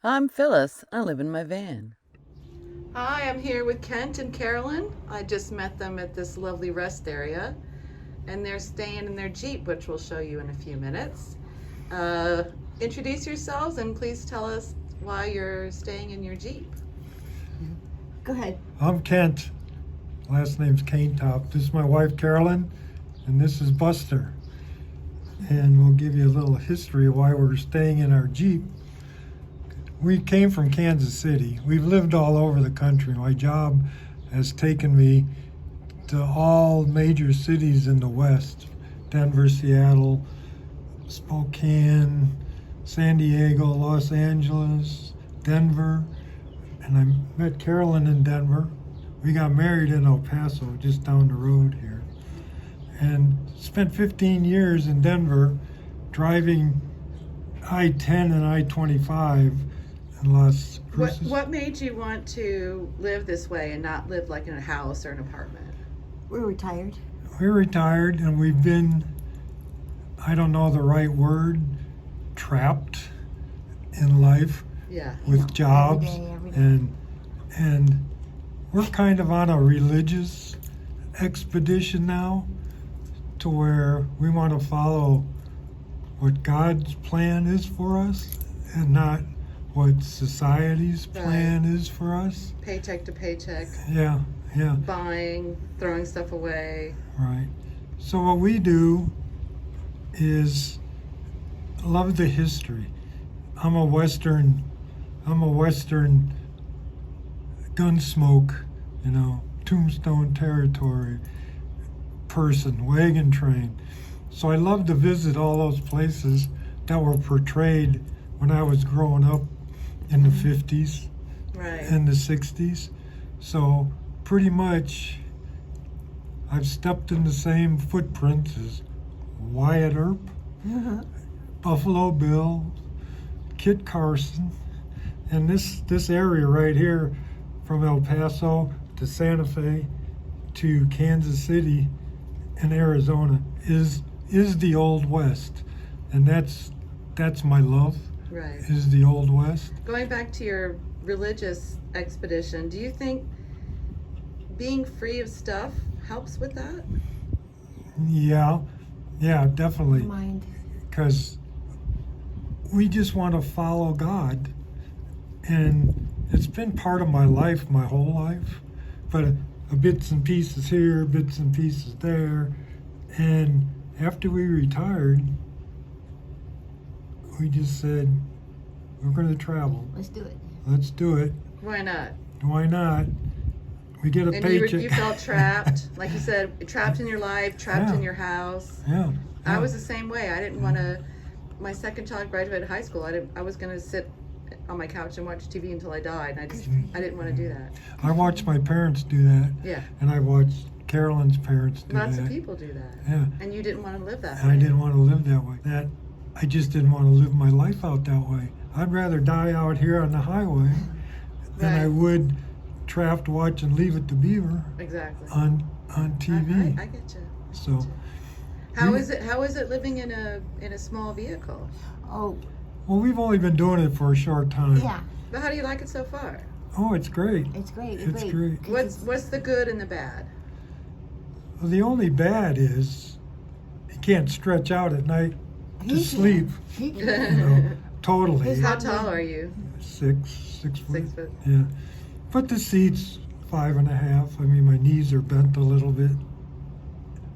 I'm Phyllis. I live in my van. Hi, I'm here with Kent and Carolyn. I just met them at this lovely rest area, and they're staying in their Jeep, which we'll show you in a few minutes. Uh, Introduce yourselves and please tell us why you're staying in your Jeep. Go ahead. I'm Kent. Last name's Cane Top. This is my wife Carolyn, and this is Buster. And we'll give you a little history of why we're staying in our Jeep. We came from Kansas City. We've lived all over the country. My job has taken me to all major cities in the West: Denver, Seattle, Spokane, San Diego, Los Angeles, Denver. And I met Carolyn in Denver. We got married in El Paso, just down the road here. And spent 15 years in Denver driving I-10 and I-25 in Las Cruces. What made you want to live this way and not live like in a house or an apartment? We're retired. We're retired and we've been, I don't know the right word, trapped in life Yeah. with jobs. Every day. And we're kind of on a religious expedition now, to where we want to follow what God's plan is for us and not what society's plan is for us. Paycheck to paycheck, Yeah, buying, throwing stuff away. right. So what we do is love the history. I'm a Western Gunsmoke, Tombstone territory person, wagon train. So I love to visit all those places that were portrayed when I was growing up in the 50s Right. and the 60s. So pretty much I've stepped in the same footprints as Wyatt Earp, Buffalo Bill, Kit Carson, and this area right here, from El Paso to Santa Fe to Kansas City and Arizona, is the Old West, and that's my love. Right. Is the Old West. Going back to your religious expedition, do you think being free of stuff helps with that? Yeah, definitely, Mind. because we just want to follow God, and it's been part of my life, my whole life, but bits and pieces here, bits and pieces there. And after we retired, we just said, we're going to travel. Let's do it. Let's do it. Why not? Why not? We get a And paycheck. you felt trapped, like you said, trapped in your life, trapped Yeah. in your house. Yeah. I was the same way. I didn't want to. My second child graduated high school. I was going to sit on my couch and watch TV until I died. And I didn't want to do that. I watched my parents do that, Yeah. and I watched Carolyn's parents do Lots that. of people do that. Yeah. And you didn't want to live that And way. I didn't want to live that way. I just didn't want to live my life out that way. I'd rather die out here on the highway than I Right. would trapped watching Leave It to Beaver Exactly. on TV. I get you. So How is it living in a small vehicle? Oh, well, we've only been doing it for a short time. yeah. But how do you like it so far? Oh, it's great. It's great. It's great. What's the good and the bad? Well, the only bad is you can't stretch out at night to sleep. He You can. know, totally. How tall are you? 6 foot. 6 foot. Yeah. But the seat's 5.5. I mean, my knees are bent a little bit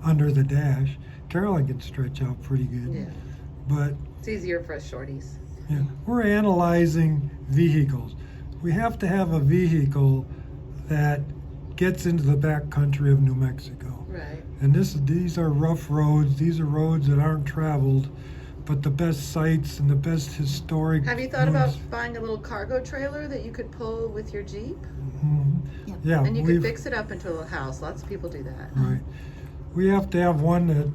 under the dash. Carolyn can stretch out pretty good. Yeah. But It's easier for us shorties. yeah, we're analyzing vehicles. We have to have a vehicle that gets into the back country of New Mexico. Right. And these are rough roads. These are roads that aren't traveled, but the best sites and the best historic. Have you thought about roads. buying a little cargo trailer that you could pull with your Jeep? Mhm. Yep. Yeah, And you could we've- fix it up into a little house. Lots of people do that. Right. We have to have one that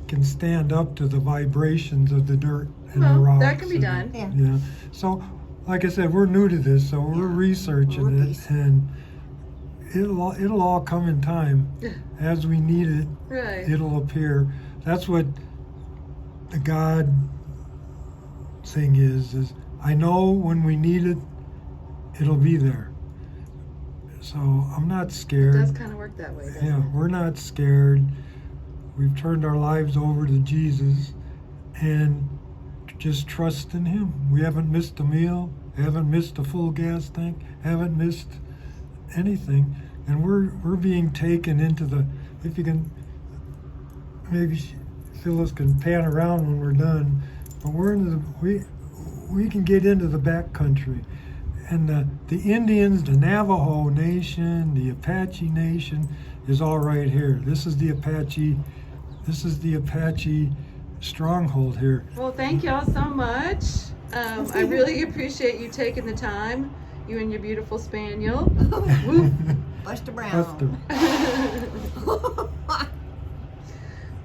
can stand up to the vibrations of the dirt and the Well, rocks. that can be done. Yeah. Yeah. So, like I said, we're new to this, so we're Yeah. researching it, Rookies. and it'll all come in time as we need it. Right. It'll appear. That's what the God thing is I know when we need it, it'll be there. So I'm not It scared. does kind of work that way, doesn't Yeah, it? we're not scared. We've turned our lives over to Jesus and just trust in Him. We haven't missed a meal, haven't missed a full gas tank, haven't missed anything, and we're being taken into the. If you can, maybe Phyllis can pan around when we're done, but we're in the we can get into the back country. And the Indians, the Navajo Nation, the Apache Nation is all right here. This is the Apache stronghold here. Well, thank y'all so much. I really appreciate you taking the time, you and your beautiful spaniel. Woof. Buster Brown. Buster.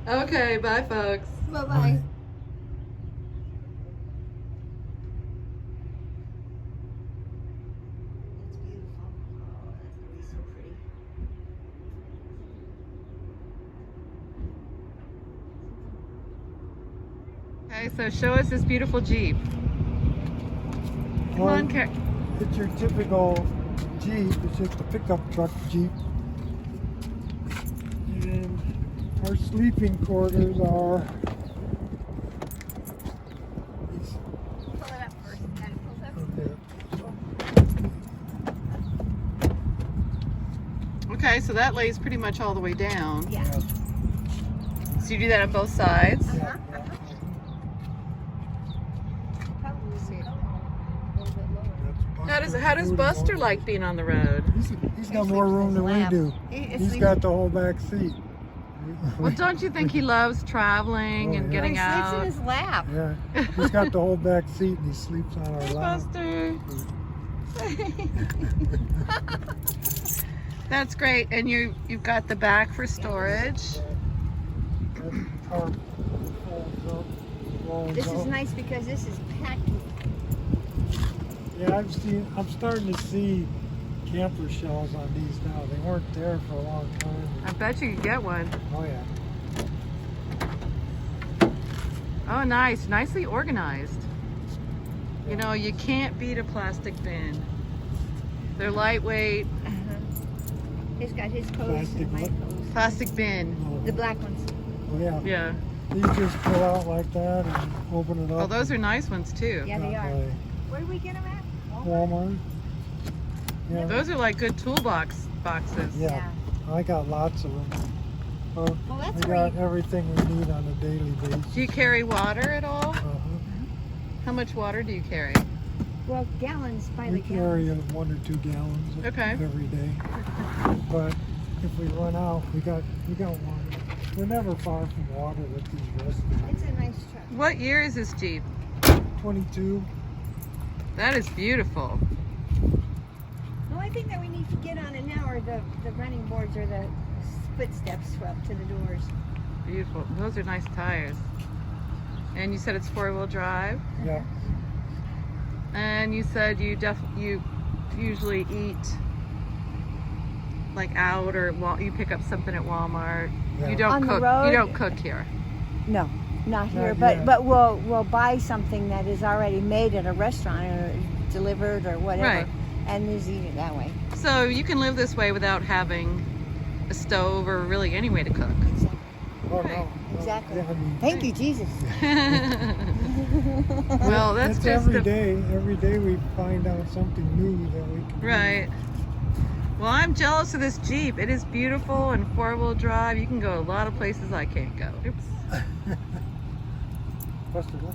Okay, bye folks. Bye-bye. That's beautiful. Oh, that's gonna be so pretty. Okay, so show us this beautiful Jeep. Come on, Car- It's your typical Jeep. It's just a pickup truck Jeep. And our sleeping quarters are. Pull it up first. Got it pulled up. Okay. Okay, so that lays pretty much all the way down. Yeah. So you do that on both sides. Uh-huh. Probably see it a little bit lower. How does Buster like being on the road? He's got more room than we do. He's got the whole back seat. Well, don't you think he loves traveling and Oh, yeah. getting He out? sleeps in his lap. Yeah, he's got the whole back seat and he sleeps on our Hey, lap. Buster. That's great, and you've got the back for storage. That tarp folds up, rolls This is up. nice because this is packed. Yeah, I'm starting to see camper shells on these now. They weren't there for a long time. I bet you could get one. Oh yeah. Oh, nice, nicely organized. You know, you can't beat a plastic bin. They're lightweight. He's got his posts and my Plastic posts. Plastic bin. The black ones. Oh yeah. Yeah. These just pull out like that and open it up. Oh, those are nice ones too. Yeah, they Got are. by Where do we get them at? Walmart. Yeah. Those are like good toolbox boxes. Yeah. I got lots of them. Well, that's we where got everything we need on a daily basis. Do you carry water at all? How much water do you carry? Well, gallons by We the gallon. carry 1 or 2 gallons Okay. every day. But if we run out, we got water. We're never far from water with these restaurants. It's a nice truck. What year is this Jeep? 22. That is beautiful. The only thing that we need to get on it now are the running boards or the footsteps up to the doors. Beautiful. Those are nice tires. And you said it's 4-wheel drive? Yeah. And you said you usually eat like out, or you pick up something at Walmart. Yeah. You don't On the cook. road? You don't cook here. No, not here. Not But yet. but we'll buy something that is already made at a restaurant or delivered or whatever, Right. and just eat it that way. So you can live this way without having a stove or really any way to cook. Exactly. Oh, Right. no. Exactly. Yeah, I mean, Thank you, Jesus. Well, that's it's just every day. Every day we find out something new that we can do. right. Well, I'm jealous of this Jeep. It is beautiful and 4-wheel drive. You can go a lot of places I can't go. Oops. Buster, look.